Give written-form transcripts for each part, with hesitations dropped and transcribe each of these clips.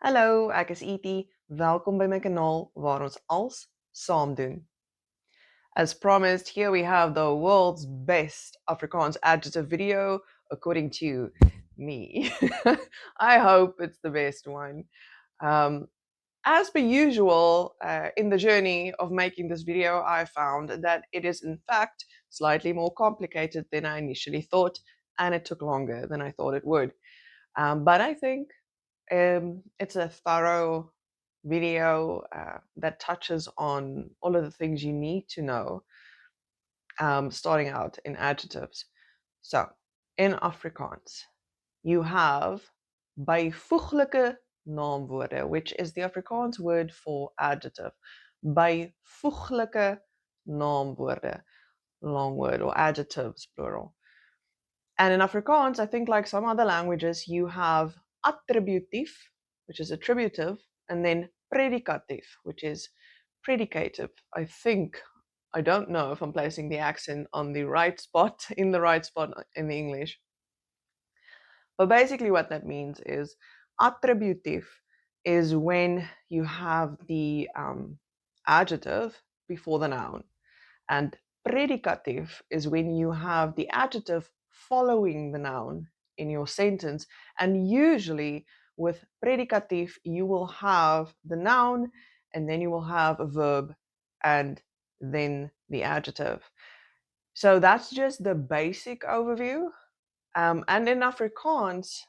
Hallo, ek is Eti. Welkom by my kanaal waar ons als saam doen. As promised, here we have the world's best Afrikaans adjective video, according to me. I hope it's the best one. As per usual, in the journey of making this video, I found that it is in fact slightly more complicated than I initially thought, and it took longer than I thought it would. But I think it's a thorough video that touches on all of the things you need to know, starting out in adjectives. So, in Afrikaans, you have byvoeglike naamwoorde, which is the Afrikaans word for adjective. Byvoeglike naamwoorde, long word, or adjectives, plural. And in Afrikaans, I think like some other languages, you have attributief, which is attributive, and then predicatief, which is predicative. I don't know if I'm placing the accent on the right spot, in the right spot in the English. But basically what that means is attributive is when you have the adjective before the noun. And predicative is when you have the adjective following the noun in your sentence. And usually with predicative, you will have the noun and then you will have a verb and then the adjective. So that's just the basic overview. And in Afrikaans,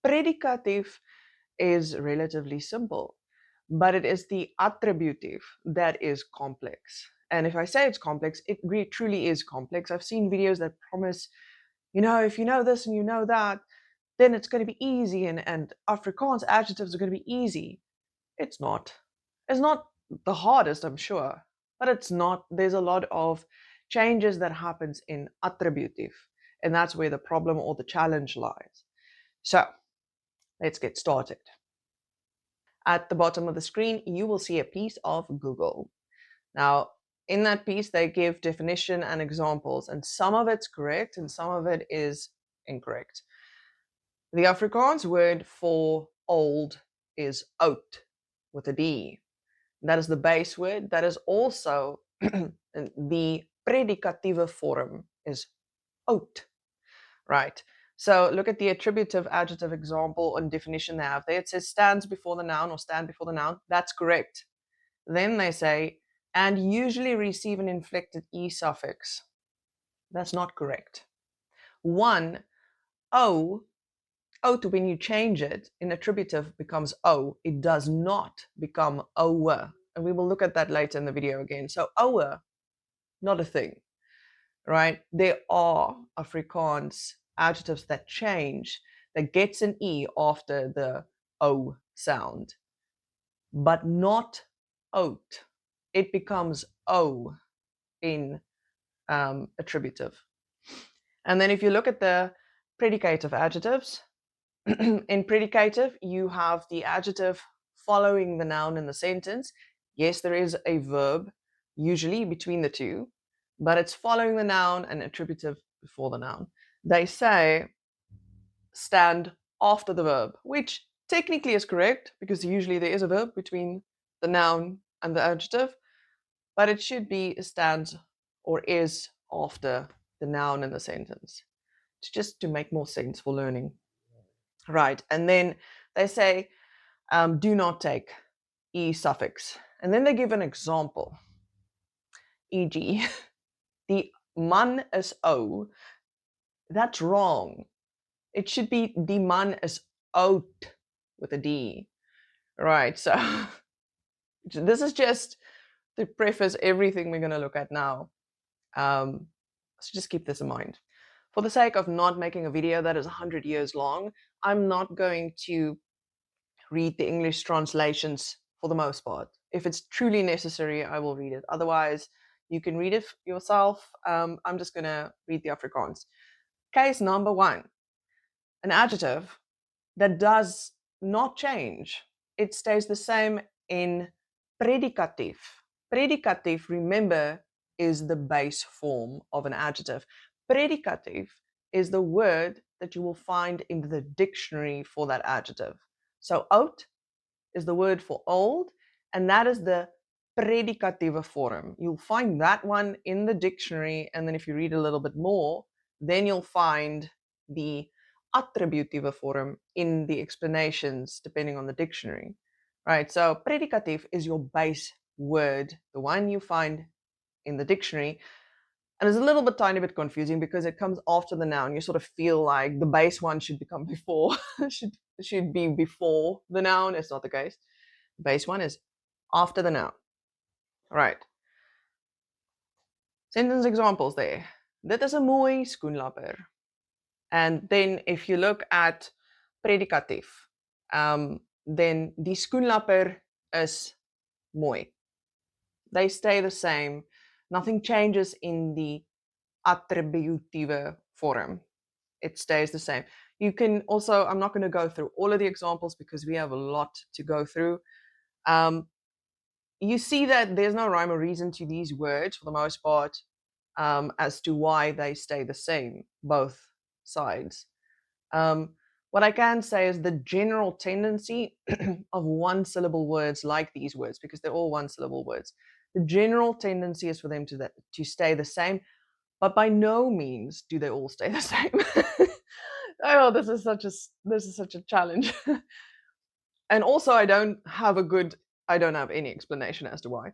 predicative is relatively simple, but it is the attributive that is complex. And if I say it's complex, it truly is complex. I've seen videos that promise, if you know this and you know that, then it's going to be easy, and Afrikaans adjectives are going to be easy. It's not. It's not the hardest, I'm sure, but it's not. There's a lot of changes that happens in attributive, and that's where the problem or the challenge lies. So, let's get started. At the bottom of the screen, you will see a piece of Google. Now, in that piece, they give definition and examples, and some of it's correct and some of it is incorrect. The Afrikaans word for old is oud with a D. That is the base word. That is also the predicative form is oud, right? So look at the attributive adjective example and definition they have there. It says stands before the noun or stand before the noun. That's correct. Then they say, and usually receive an inflected E suffix. That's not correct. One, O, when you change it in attributive becomes O. It does not become owe. And we will look at that later in the video again. So owe, not a thing, right? There are Afrikaans adjectives that change, that gets an E after the O sound, but not oat. It becomes O in attributive. And then if you look at the predicative adjectives, in predicative, you have the adjective following the noun in the sentence. Yes, there is a verb, usually between the two, but it's following the noun and attributive before the noun. They say stand after the verb, which technically is correct because usually there is a verb between the noun and the adjective, but it should be stands or is after the noun in the sentence. It's just to make more sense for learning. Right, and then they say do not take E suffix. And then they give an example. E.g., the man is O. That's wrong. It should be the man is oud with a D. Right, so this is just to preface everything we're going to look at now. So just keep this in mind. For the sake of not making a video that is 100 years long, I'm not going to read the English translations for the most part. If it's truly necessary, I will read it. Otherwise, you can read it yourself. I'm just going to read the Afrikaans. Case number 1. An adjective that does not change. It stays the same in predicative. Predicative, remember, is the base form of an adjective. Predicative is the word that you will find in the dictionary for that adjective. So oud is the word for old, and that is the predicatieve form. You'll find that one in the dictionary, and then if you read a little bit more, then you'll find the attributive form in the explanations depending on the dictionary. Right, so predicative is your base word, the one you find in the dictionary. And it's a little bit tiny bit confusing because it comes after the noun. You sort of feel like the base one should become before, should be before the noun. It's not the case. The base one is after the noun. All right. Sentence examples there. Dit is 'n mooi skoenlapper. And then if you look at predicatief, then die skoenlapper is mooi. They stay the same. Nothing changes in the attributive form. It stays the same. You can also, I'm not going to go through all of the examples because we have a lot to go through. You see that there's no rhyme or reason to these words for the most part, as to why they stay the same, both sides. What I can say is the general tendency of one-syllable words like these words, because they're all one-syllable words, the general tendency is for them to stay the same, but by no means do they all stay the same. Oh, this is such a challenge. And also, I don't have any explanation as to why.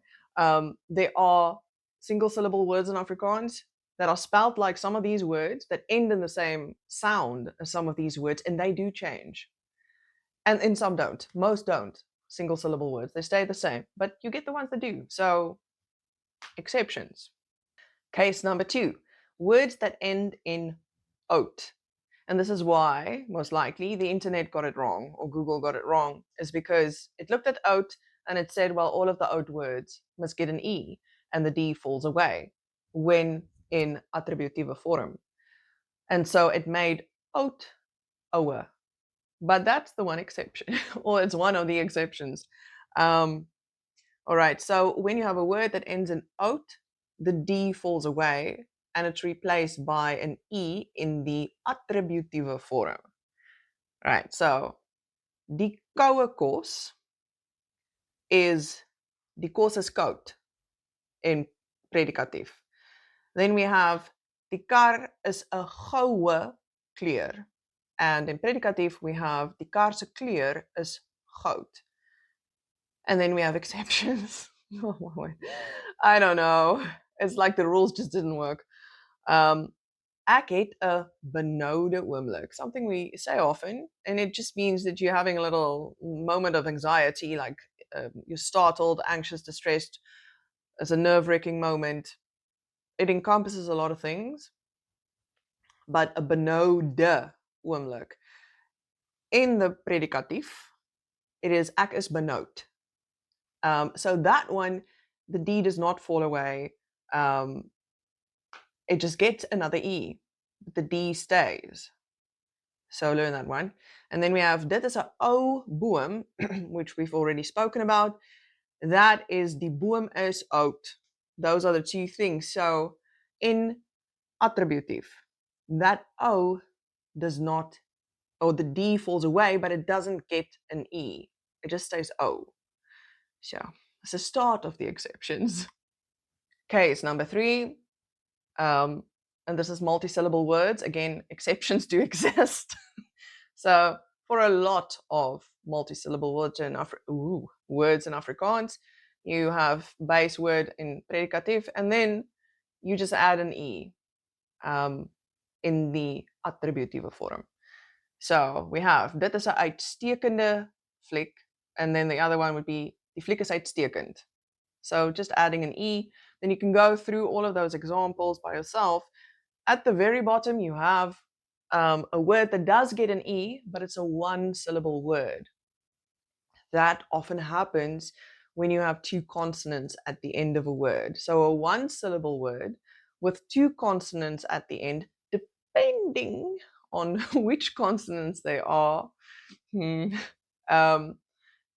There are single-syllable words in Afrikaans that are spelled like some of these words, that end in the same sound as some of these words, and they do change. And some don't. Most don't. Single-syllable words, they stay the same, but you get the ones that do. So, exceptions. Case number 2, words that end in oat. And this is why, most likely, the internet got it wrong, or Google got it wrong, is because it looked at oat and it said, well, all of the oat words must get an E, and the D falls away when in attributive form. And so it made oat oe. But that's the one exception, or it's one of the exceptions. All right, so when you have a word that ends in oat, the D falls away, and it's replaced by an E in the attributive form. Right, so die koue kos is, die kos is koud in predicatief. Then we have, die kar is 'n goue kleur. And in predicatief we have, die kar se kleur is goud. And then we have exceptions. I don't know. It's like the rules just didn't work. Ek het 'n benoude oomblik. Something we say often, and it just means that you're having a little moment of anxiety, like you're startled, anxious, distressed. It's a nerve-wracking moment. It encompasses a lot of things, but 'n benoude oomblik. In the predicatief, it is ek is benoud. So that one, the D does not fall away. It just gets another E, but the D stays. So learn that one. And then we have, dit is 'n ou boom, which we've already spoken about. That is, die boom is oud. Those are the two things. So in attributive, that ou does not, or the D falls away, but it doesn't get an E. It just stays O. So it's the start of the exceptions. Case number 3, and this is multi-syllable words. Again, exceptions do exist. So for a lot of multi-syllable words in Afrikaans, you have base word in predicatief, and then you just add an E in the attributive form. So we have, dit is 'n uitstekende fliek, and then the other one would be, die fliek is uitstekend. So just adding an E, then you can go through all of those examples by yourself. At the very bottom, you have a word that does get an E, but it's a one-syllable word. That often happens when you have 2 consonants at the end of a word. So a one-syllable word with 2 consonants at the end, depending on which consonants they are,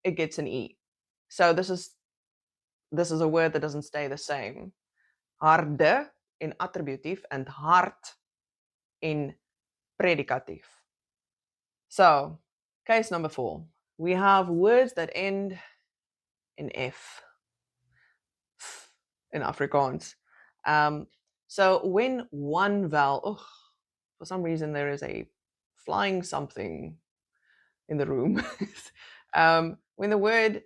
it gets an E. So this is a word that doesn't stay the same. Harde in attributive and hart in predicatief. So, case number 4. we have words that end in F in Afrikaans. So when one vowel, oh, for some reason there is a flying something in the room. When the word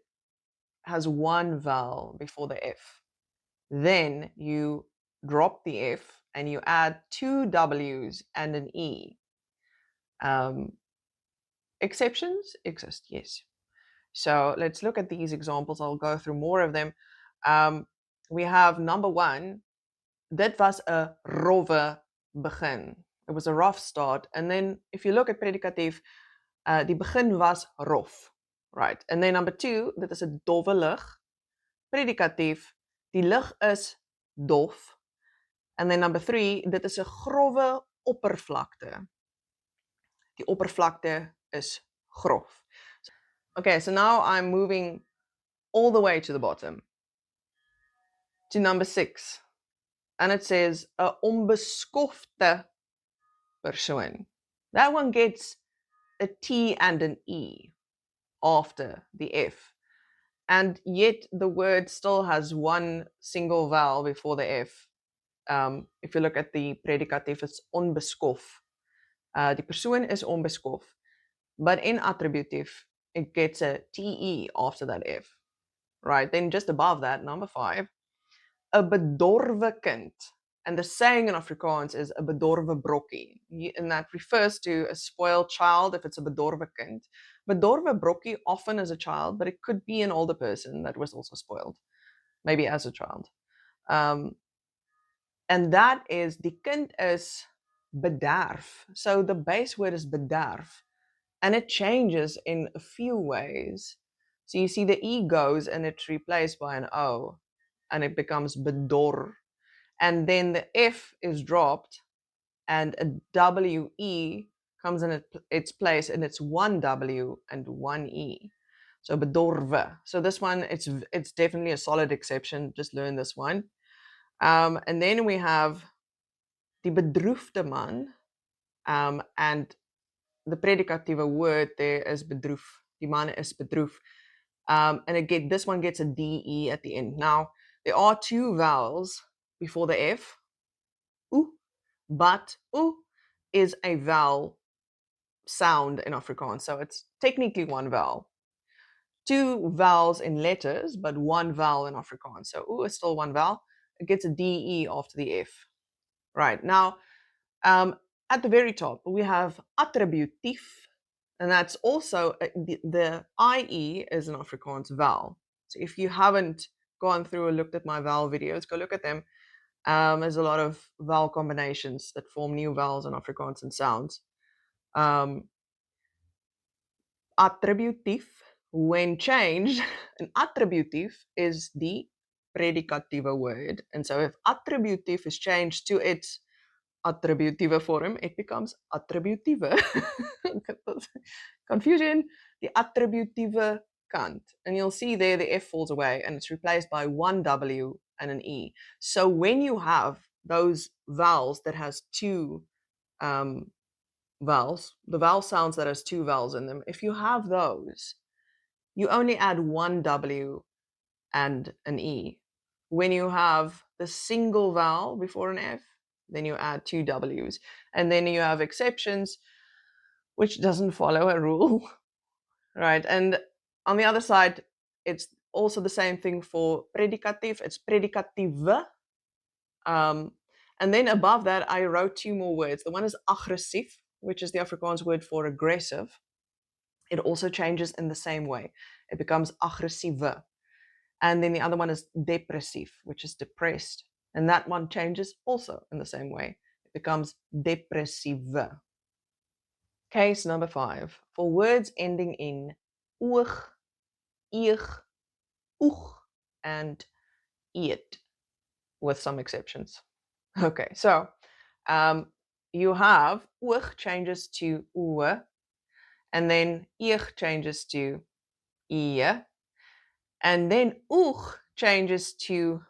has one vowel before the F, then you drop the F and you add two W's and an E. Exceptions exist, yes. So let's look at these examples. I'll go through more of them. We have number one, dit was 'n rowwe begin. It was a rough start. And then if you look at predicatief, die begin was rof. Right. And then number two, dit is 'n dowwe lig. Predicatief, die lig is dof. And then number three, dit is 'n growwe oppervlakte. Die oppervlakte is grof. Okay, so now I'm moving all the way to the bottom to number 6. And it says 'n onbeskofte persoon. That one gets a T and an E after the F. And yet the word still has one single vowel before the F. If you look at the predicatief, it's onbeskof. Die persoon is onbeskof. But in attributive, it gets a TE after that F. Right, then just above that, number 5, 'n bedorwe kind. And the saying in Afrikaans is 'n bedorwe brokkie. And that refers to a spoiled child if it's a bedorwe kind. Bedorwe brokkie often as a child, but it could be an older person that was also spoiled, maybe as a child. And that is, die kind is bederf. So the base word is bederf. And it changes in a few ways. So you see the E goes and it's replaced by an O. And it becomes bedor. And then the F is dropped and a WE comes in its place, and it's one W and one E. So bedorwe. So this one, it's definitely a solid exception. Just learn this one. And then we have die bedroefde man. And the predicative word there is bedroef. Die man is bedroef. And this one gets a DE at the end. Now, there are two vowels before the F. U, but U is a vowel sound in Afrikaans. So it's technically one vowel. Two vowels in letters, but one vowel in Afrikaans. So U is still one vowel. It gets a DE after the F. Right. Now, at the very top, we have attributief. And that's also, the IE is an Afrikaans vowel. So if you haven't gone through or looked at my vowel videos, go look at them. There's a lot of vowel combinations that form new vowels in Afrikaans and sounds. Attributief, when changed, an attributief is the predicative word. And so if attributief is changed to its attributive form, it becomes attributive. Confusion, the attributive kant. And you'll see there the F falls away and it's replaced by one W and an E. So when you have those vowels that has two vowels, the vowel sounds that has two vowels in them, if you have those, you only add one W and an E. When you have the single vowel before an F, then you add two W's. And then you have exceptions, which doesn't follow a rule, right? And on the other side, it's also the same thing for predicative. It's predicative. And then above that, I wrote two more words. The one is aggressief, which is the Afrikaans word for aggressive. It also changes in the same way. It becomes aggressieve. And then the other one is depressief, which is depressed. And that one changes also in the same way. It becomes depressieve. Case number 5. For words ending in oog, eeg, oeg, and eet, with some exceptions. Okay, so you have oog changes to oe, and then eeg changes to ee, and then oeg changes to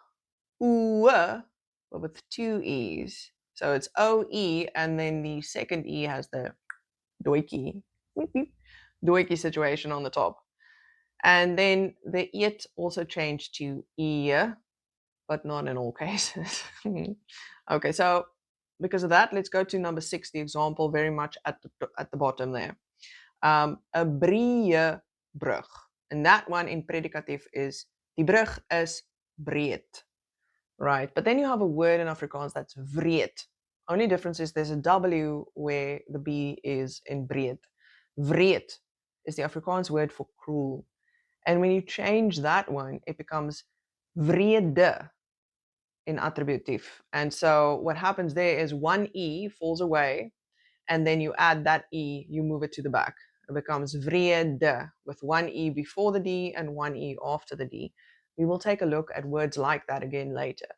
oe, but with two e's. So it's OE, and then the second E has the doikie. doikie situation on the top. And then the it also changed to e, but not in all cases. Okay, so because of that, let's go to number 6, the example very much at the bottom there. A breë brug. And that one in predicative is, die brug is breed. Right, but then you have a word in Afrikaans that's wreed. Only difference is there's a W where the B is in breed. Wreed is the Afrikaans word for cruel. And when you change that one, it becomes wrede in attributive. And so what happens there is one E falls away, and then you add that E, you move it to the back. It becomes wrede with one E before the D and one E after the D. We will take a look at words like that again later.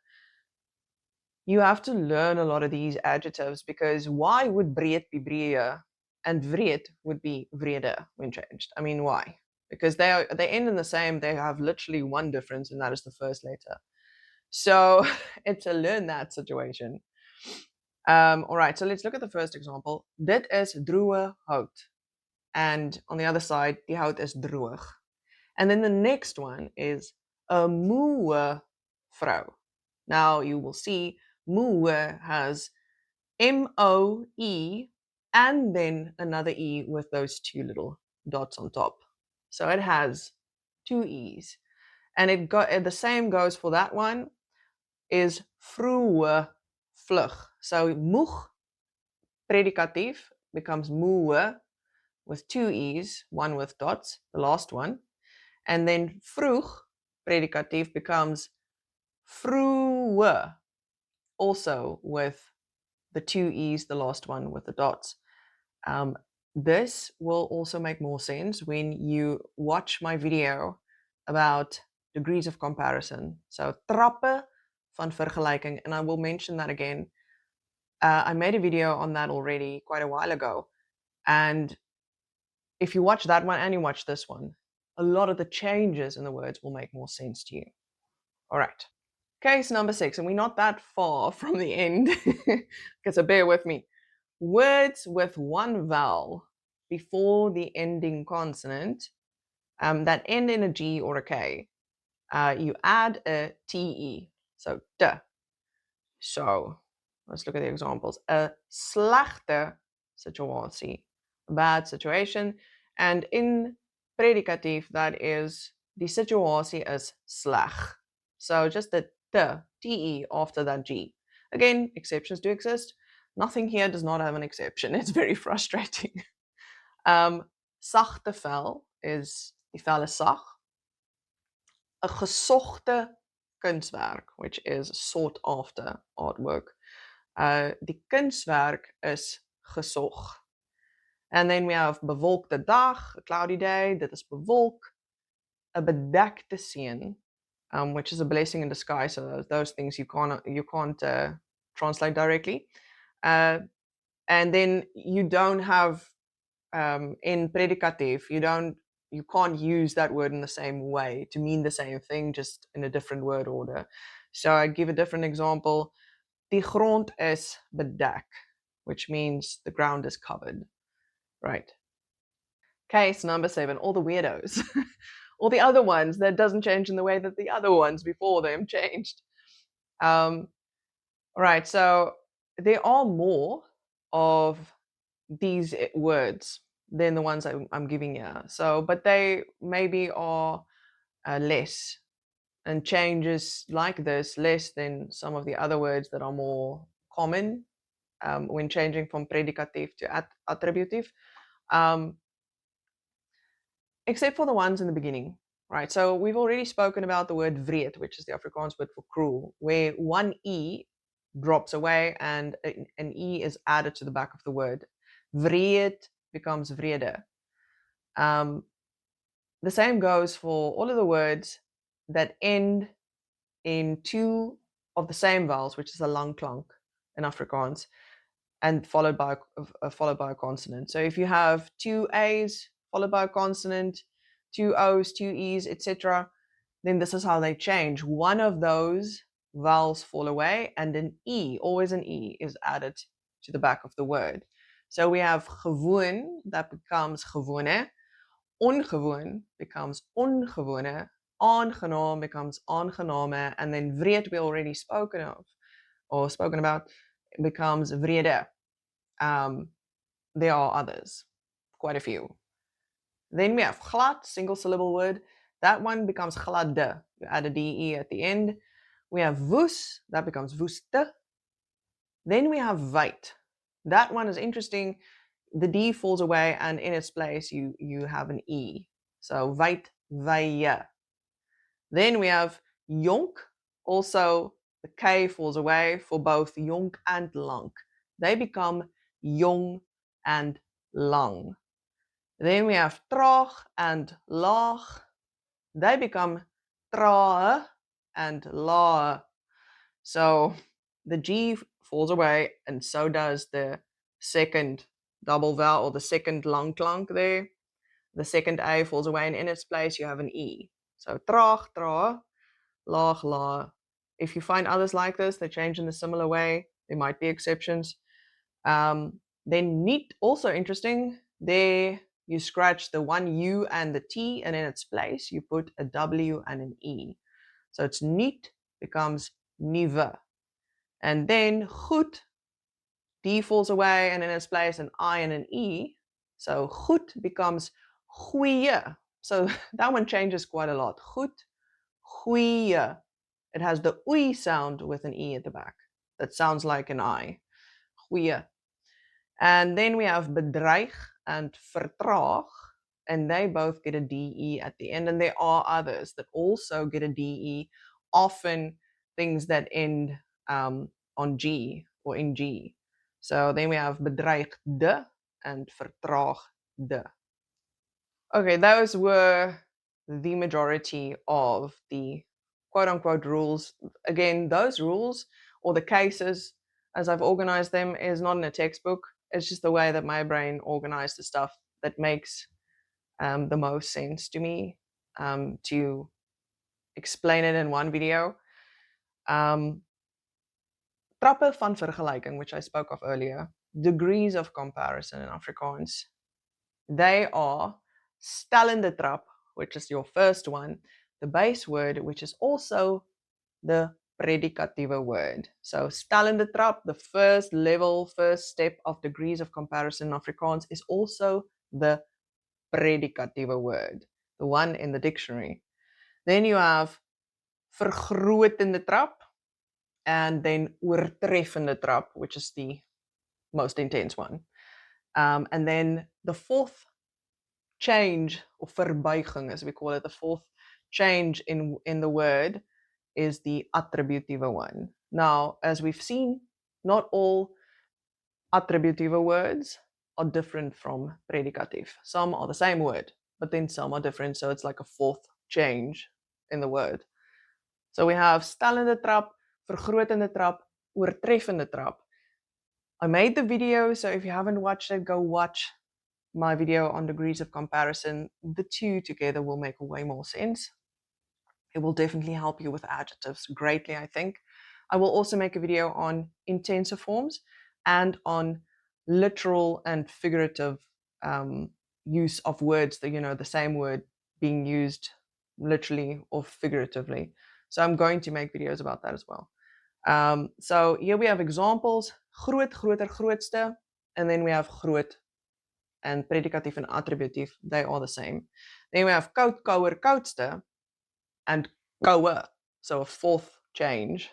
You have to learn a lot of these adjectives, because why would breed be breë and wreed would be wrede when changed? I mean, why? Because they end in the same, they have literally one difference, and that is the first letter. So it's a learn that situation. All right, so let's look at the first example. Dit is droë hout. And on the other side, die hout is droog. And then the next one is 'n moe vrou. Now you will see moe has M-O-E and then another E with those two little dots on top. So it has two E's. And the same goes for that one, is vroeë vlug. So moeg, predicatief, becomes moe with two E's, one with dots, the last one. And then vroeg, predicatief, becomes vroeë, also with the two E's, the last one with the dots. This will also make more sense when you watch my video about degrees of comparison. So trappe van vergelijking, and I will mention that again. I made a video on that already quite a while ago. And if you watch that one and you watch this one, a lot of the changes in the words will make more sense to you. All right. Case number 6, and we're not that far from the end, so bear with me. Words with one vowel before the ending consonant that end in a G or a K, you add a TE, so t. So let's look at the examples. A slegte situasie, a bad situation. And in predicatief, that is, die situasie is sleg. So just the TE after that G. Again, exceptions do exist. Nothing here does not have an exception. It's very frustrating. Sagte vel is, die vel is sag. 'n gesogte kunswerk, which is sought after artwork. Die kunswerk is gesog. And then we have bewolkte dag, a cloudy day, dit is bewolk. 'n bedekte seën, which is a blessing in disguise. So those things you can't translate directly. And then you don't have in predicatief, you can't use that word in the same way to mean the same thing, just in a different word order. So I give a different example. Die grond is bedek, which means the ground is covered. Right. Case number 7, all the weirdos. All the other ones that doesn't change in the way that the other ones before them changed. All right, so there are more of these words than the ones I'm giving you. So, but they maybe are less, and changes like this less than some of the other words that are more common when changing from predicative to attributive. Except for the ones in the beginning, right? So we've already spoken about the word wreed, which is the Afrikaans word for cruel, where one E drops away and an E is added to the back of the word. Wreed becomes vrede. The same goes for all of the words that end in two of the same vowels, which is a lang klank in Afrikaans, and followed by a consonant. So if you have two A's followed by a consonant, two O's, two E's, etc., then this is how they change. One of those vowels fall away, and an E, always an E, is added to the back of the word. So we have gewoon, that becomes gewone. ongewoon becomes ongewone, aangenaam becomes aangename, and then wreed we already spoken of, or spoken about, becomes wrede. There are others, quite a few. Then we have glad, single syllable word. That one becomes gladde. You add a de at the end. We have woes, that becomes woeste. Then we have weit. That one is interesting. The D falls away, and in its place you have an E. So weit, weye. Then we have jonk. Also, the K falls away for both jonk and lank. They become jong and lang. Then we have traag and laag. They become trae and lae. So the G falls away, and so does the second double vowel, or the second lang klank there. The second A falls away, and in its place you have an E. So traag, trae, laag, lae. If you find others like this, they change in a similar way. There might be exceptions. Then neat, also interesting. There you scratch the one U and the T, and in its place you put a W and an E. So it's neat becomes nuwe. And then goed, D falls away, and in its place an I and an E. So goed becomes goeie. So that one changes quite a lot. Goed, goeie. It has the oei sound with an E at the back. That sounds like an I. Goeie. And then we have bedreig and vertraag, and they both get a DE at the end. And there are others that also get a DE, often things that end on G or in G. So then we have bedreigde and vertraagde. Okay, those were the majority of the quote-unquote rules. Again, those rules, or the cases as I've organized them, is not in a textbook. It's just the way that my brain organized the stuff that makes the most sense to me to explain it in one video. Trappe van vergelijking, which I spoke of earlier, degrees of comparison in Afrikaans. They are stellende trap, which is your first one, the base word, which is also the predicatieve word. So stellende trap, the first level, first step of degrees of comparison in Afrikaans, is also the predicatieve word, the one in the dictionary. Then you have vergrootende trap, and then oortreffende trap, which is the most intense one. And then the fourth change, or verbuiging as we call it, the fourth change in the word is the attributive one. Now, as we've seen, not all attributive words are different from predicative. Some are the same word, but then some are different, so it's like a fourth change in the word. So we have stellende trap, vergrootende trap, oortreffende trap. I made the video, so if you haven't watched it, go watch my video on degrees of comparison. The two together will make way more sense. It will definitely help you with adjectives greatly, I think. I will also make a video on intensive forms and on literal and figurative use of words, that the same word being used literally or figuratively. So I'm going to make videos about that as well. So here we have examples: groot, groter, grootste, and then we have groot, and predicatief and attributief, they are the same. Then we have koud, kouer, koudste, and koue, so a fourth change.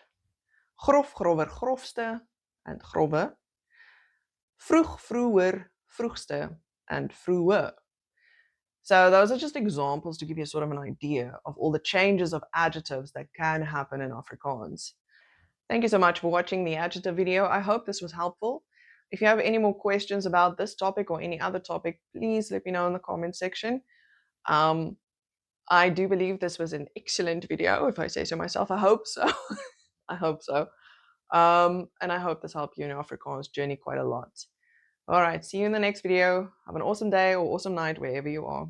Grof, grover, grofste, and grove. Vroeg, vroeger, vroegste, and vroewe. So those are just examples to give you sort of an idea of all the changes of adjectives that can happen in Afrikaans. Thank you so much for watching the adjective video. I hope this was helpful. If you have any more questions about this topic or any other topic, please let me know in the comment section. I do believe this was an excellent video, if I say so myself. I hope so. I hope so. And I hope this helped you in your Afrikaans journey quite a lot. All right, see you in the next video. Have an awesome day or awesome night wherever you are.